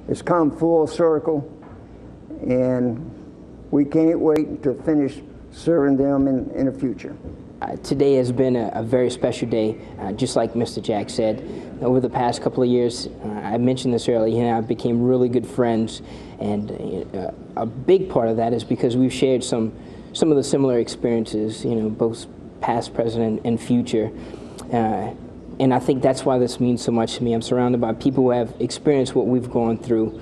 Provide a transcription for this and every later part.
It's come full circle, and we can't wait to finish serving them in the future. Today has been a very special day, just like Mr. Jack said. Over the past couple of years, I mentioned this earlier, he and I became really good friends, and a big part of that is because we've shared some of the similar experiences, both past, present, and future. And I think that's why this means so much to me. I'm surrounded by people who have experienced what we've gone through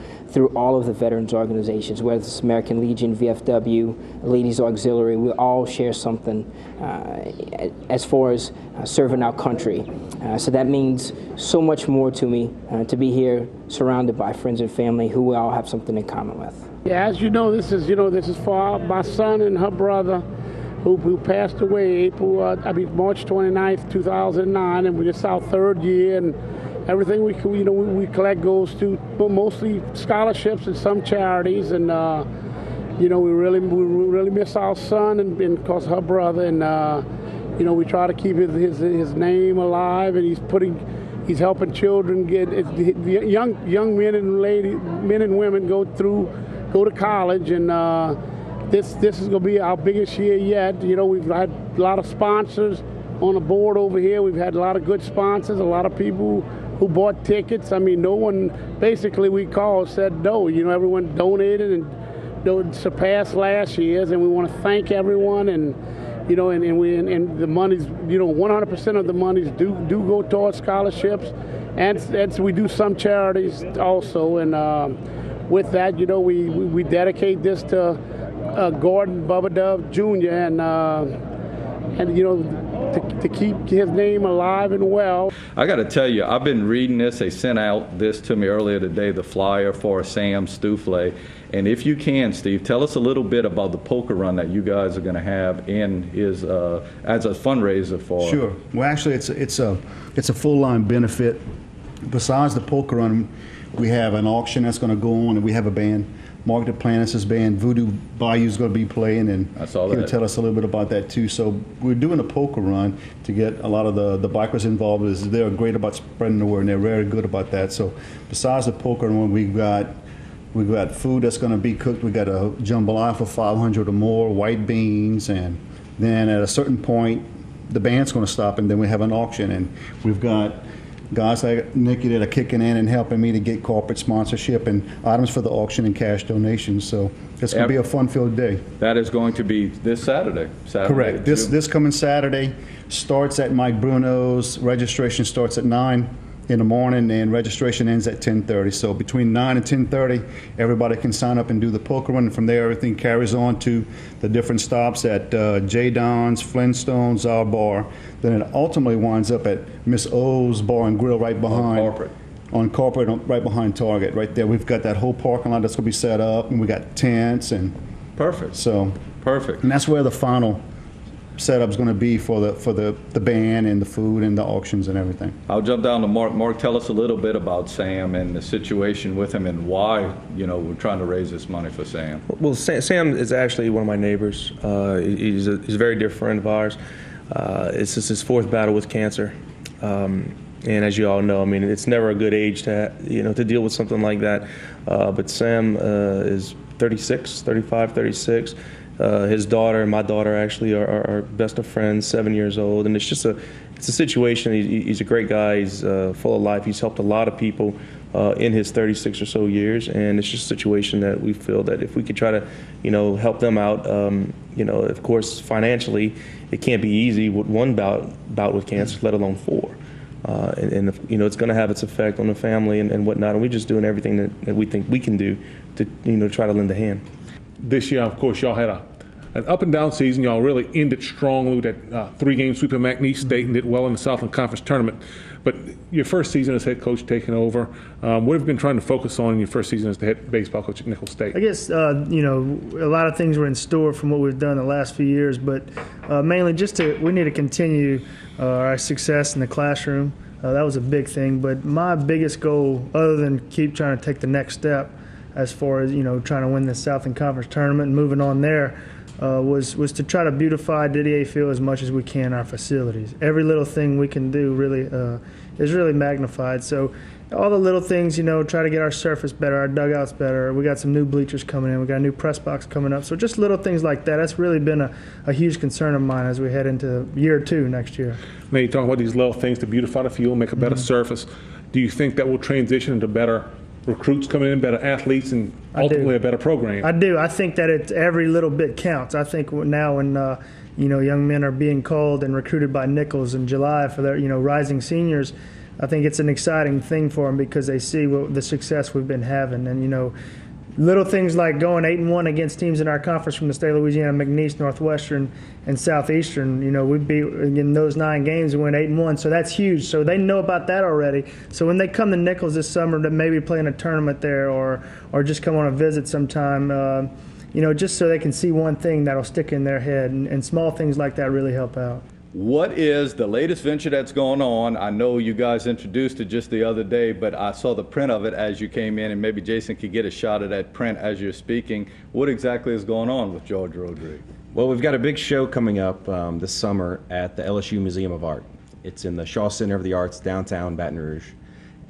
all of the veterans organizations, whether it's American Legion, VFW, Ladies Auxiliary. We all share something as far as serving our country. So that means so much more to me to be here surrounded by friends and family who we all have something in common with. Yeah, as this is for my son and her brother, who passed away March 29th, 2009, and it's our third year, and everything we collect goes to mostly scholarships and some charities, and we really miss our son and of course her brother, and we try to keep his name alive, and he's helping children get young men and women go to college, and This is going to be our biggest year yet. We've had a lot of sponsors on the board over here. We've had a lot of good sponsors, a lot of people who bought tickets. I mean, no one, basically we called, said no. Everyone donated and surpassed last year's, and we want to thank everyone. And and the monies, 100% of the monies do go towards scholarships, and we do some charities also. And with that, we dedicate this to Gordon Bubba Dove Jr. and to keep his name alive and well. I got to tell you, I've been reading this. They sent out this to me earlier today, the flyer for Sam Stufley. And if you can, Steve, tell us a little bit about the poker run that you guys are going to have in his as a fundraiser for. Sure. Well, actually, it's a full-line benefit. Besides the poker run, we have an auction that's going to go on, and we have a band. Mark Duplantis' band, Voodoo Bayou's going to be playing, and he'll tell us a little bit about that too. So we're doing a poker run to get a lot of the bikers involved. They're great about spreading the word, and they're very good about that. So besides the poker run, we've got food that's going to be cooked. We got a jambalaya for 500 or more, white beans, and then at a certain point, the band's going to stop, and then we have an auction, and we've got guys like Nikki that are kicking in and helping me to get corporate sponsorship and items for the auction and cash donations. So it's going to be a fun-filled day. That is going to be this Saturday. Correct. This coming Saturday starts at Mike Bruno's. Registration starts at 9 in the morning, and registration ends at 10:30. So between 9 and 10:30, everybody can sign up and do the poker run. And from there, everything carries on to the different stops at J. Don's, Flintstones, our bar. Then it ultimately winds up at Miss O's Bar and Grill right behind. On corporate, right behind Target, right there. We've got that whole parking lot that's going to be set up, and we got tents and. Perfect. So. Perfect. And that's where the final setup's going to be for the band and the food and the auctions and everything. I'll jump down to Mark. Mark, tell us a little bit about Sam and the situation with him and why we're trying to raise this money for Sam. Well, Sam is actually one of my neighbors. He's a very dear friend of ours. It's just his fourth battle with cancer. And as you all know, I mean, it's never a good age to deal with something like that. But Sam is 35, 36. His daughter and my daughter actually are best of friends, 7 years old, and it's a situation. He's a great guy. He's full of life. He's helped a lot of people in his 36 or so years, and it's just a situation that we feel that if we could try to, help them out, of course, financially, it can't be easy with one bout with cancer, let alone four. And it's going to have its effect on the family and whatnot, and we're just doing everything that we think we can do to try to lend a hand. This year, of course, y'all had an up and down season. Y'all really ended strongly with that 3-game sweep of McNeese State and did well in the Southland Conference tournament. But your first season as head coach taking over, what have you been trying to focus on in your first season as the head baseball coach at Nicholls State? I guess, a lot of things were in store from what we've done the last few years, but mainly we need to continue our success in the classroom. That was a big thing. But my biggest goal, other than keep trying to take the next step as far as, trying to win the Southland Conference tournament and moving on there, was to try to beautify Didier Field as much as we can in our facilities. Every little thing we can do really is really magnified. So all the little things, try to get our surface better, our dugouts better. We got some new bleachers coming in. We got a new press box coming up. So just little things like that. That's really been a huge concern of mine as we head into year 2 next year. Now you talk about these little things to beautify the field, make a better surface. Do you think that will transition into better recruits coming in, better athletes, and ultimately a better program? I do. I think that every little bit counts. I think now when young men are being called and recruited by Nichols in July for their rising seniors, I think it's an exciting thing for them because they see the success we've been having. And little things like going 8-1 against teams in our conference from the state of Louisiana, McNeese, Northwestern, and Southeastern. We beat in those 9 games, we went 8-1, so that's huge. So they know about that already. So when they come to Nichols this summer to maybe play in a tournament there, or just come on a visit sometime, just so they can see one thing that'll stick in their head, and small things like that really help out. What is the latest venture that's going on? I know you guys introduced it just the other day, but I saw the print of it as you came in, and maybe Jason could get a shot of that print as you're speaking. What exactly is going on with George Rodriguez? Well, we've got a big show coming up this summer at the LSU Museum of Art. It's in the Shaw Center of the Arts, downtown Baton Rouge.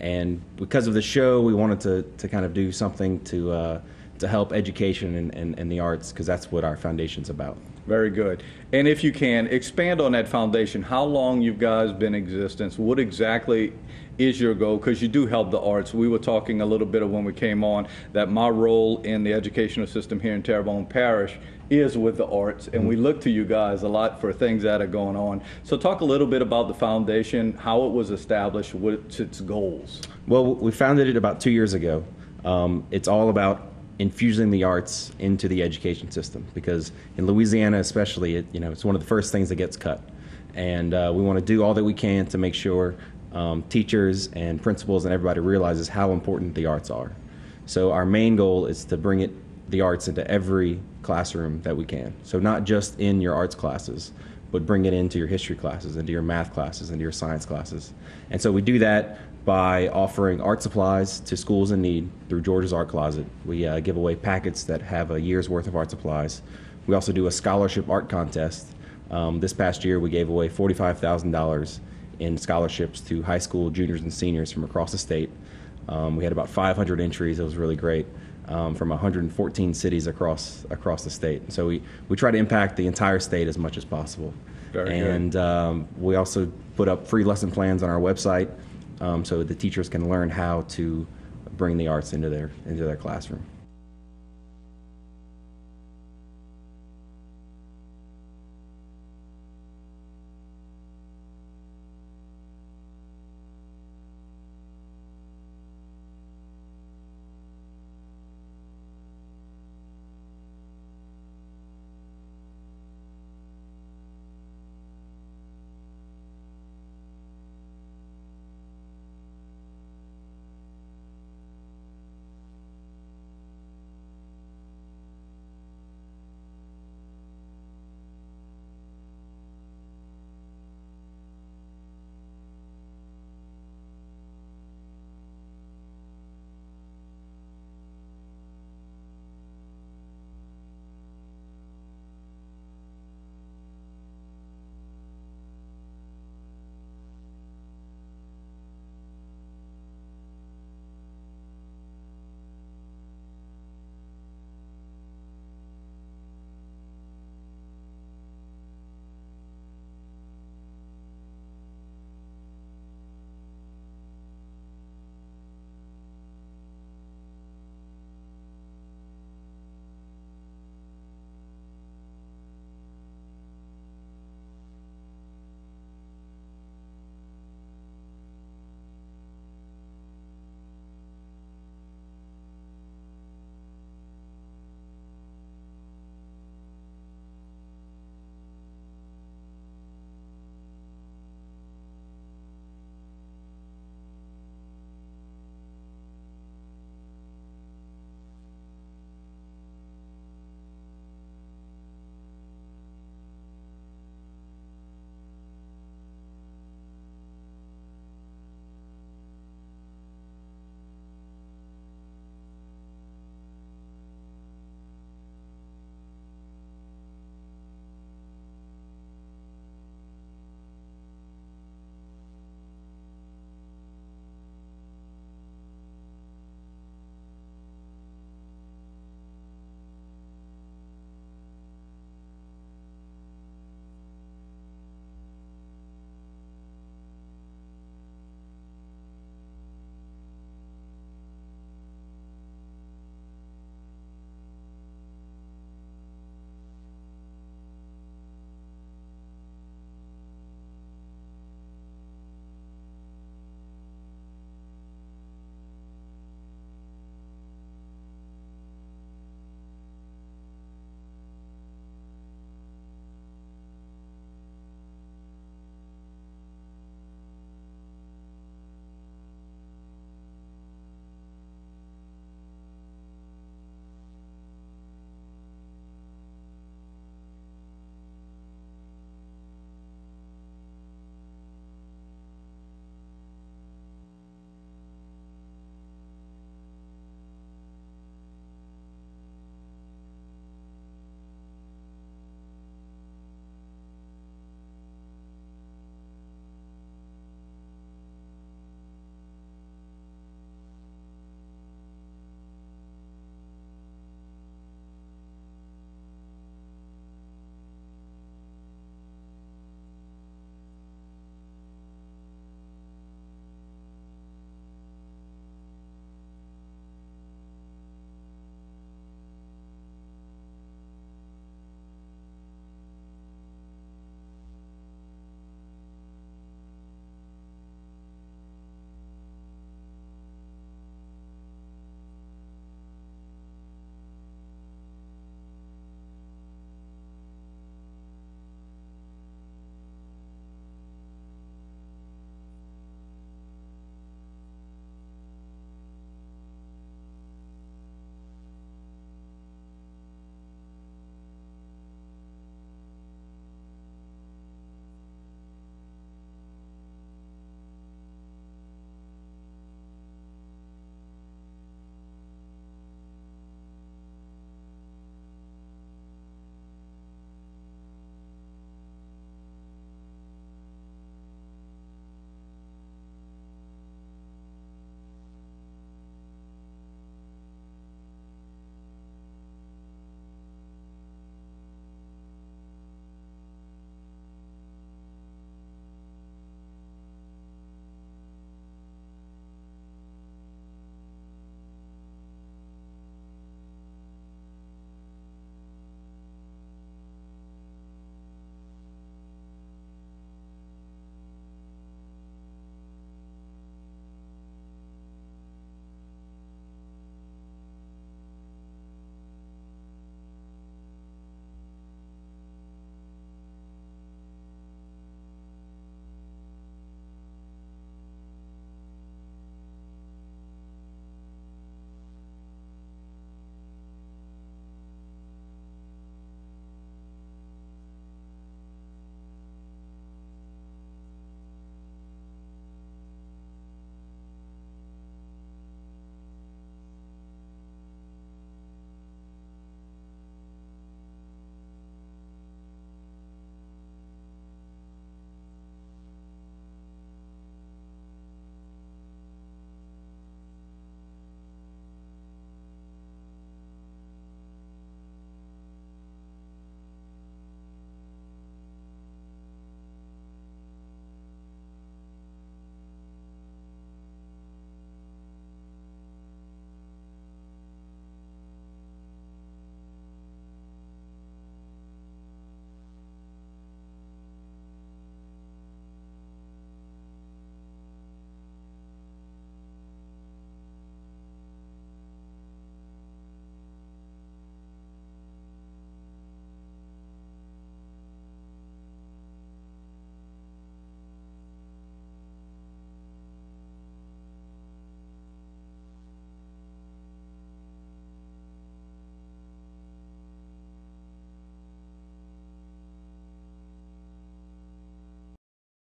And because of the show, we wanted to kind of do something to help education and the arts, because that's what our foundation's about. Very good. And if you can, expand on that foundation, how long you guys been in existence, what exactly is your goal? Because you do help the arts. We were talking a little bit of when we came on that my role in the educational system here in Terrebonne Parish is with the arts, and we look to you guys a lot for things that are going on. So talk a little bit about the foundation, how it was established, what's its goals. Well, we founded it about 2 years ago. It's all about infusing the arts into the education system, because in Louisiana especially, it's one of the first things that gets cut. And we want to do all that we can to make sure teachers and principals and everybody realizes how important the arts are. So our main goal is to bring the arts into every classroom that we can. So not just in your arts classes, but bring it into your history classes, into your math classes, into your science classes. And so we do that by offering art supplies to schools in need through George's Art Closet. We give away packets that have a year's worth of art supplies. We also do a scholarship art contest. This past year we gave away $45,000 in scholarships to high school juniors and seniors from across the state. We had about 500 entries. It was really great, from 114 cities across the state. So we try to impact the entire state as much as possible. Very good. And we also put up free lesson plans on our website, so the teachers can learn how to bring the arts into their classroom.